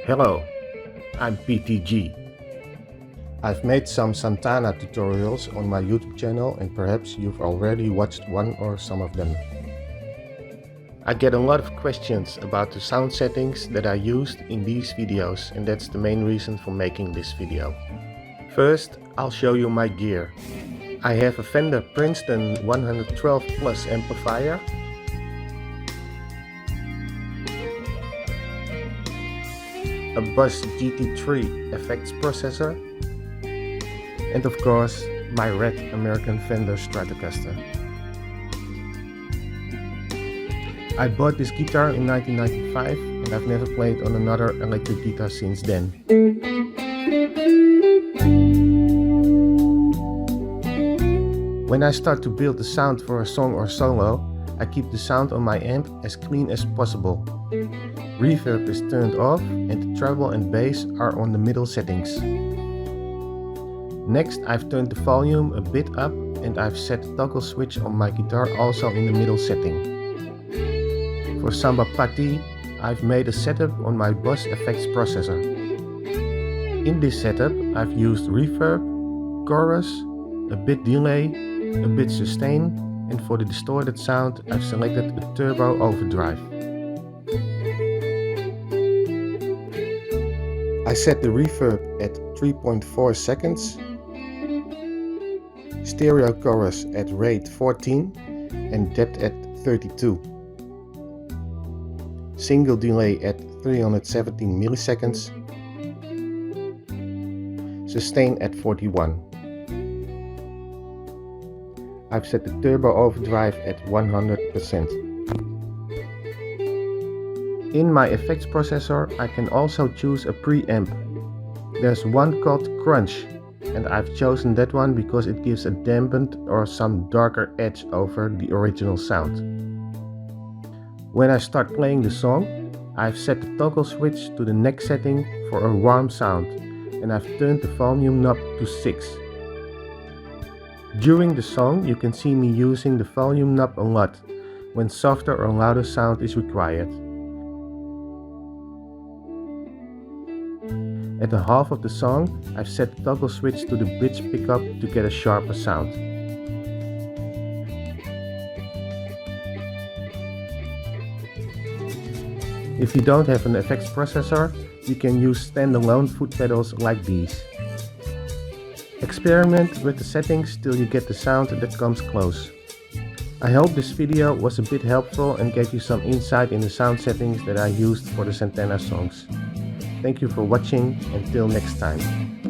Hello, I'm PTG. I've made some Santana tutorials on my YouTube channel and perhaps you've already watched one or some of them. I get a lot of questions about the sound settings that I used in these videos, and that's the main reason for making this video. First, I'll show you my gear. I have a Fender Princeton 112 Plus amplifier, a Boss GT3 effects processor, and of course my red American Fender Stratocaster. I bought this guitar in 1995 and I've never played on another electric guitar since then. When I start to build the sound for a song or solo, I keep the sound on my amp as clean as possible. Reverb is turned off and the treble and bass are on the middle settings. Next, I've turned the volume a bit up and I've set the toggle switch on my guitar also in the middle setting. For Samba Pa Ti, I've made a setup on my Boss effects processor. In this setup, I've used reverb, chorus, a bit delay, a bit sustain, and for the distorted sound, I've selected a turbo overdrive. I set the reverb at 3.4 seconds, stereo chorus at rate 14 and depth at 32. Single delay at 317 milliseconds, sustain at 41. I've set the turbo overdrive at 100%. In my effects processor, I can also choose a preamp. There's one called Crunch, and I've chosen that one because it gives a dampened or some darker edge over the original sound. When I start playing the song, I've set the toggle switch to the next setting for a warm sound, and I've turned the volume knob to 6. During the song, you can see me using the volume knob a lot, when softer or louder sound is required. At the half of the song, I've set the toggle switch to the bridge pickup to get a sharper sound. If you don't have an effects processor, you can use standalone foot pedals like these. Experiment with the settings till you get the sound that comes close. I hope this video was a bit helpful and gave you some insight in the sound settings that I used for the Santana songs. Thank you for watching, until next time.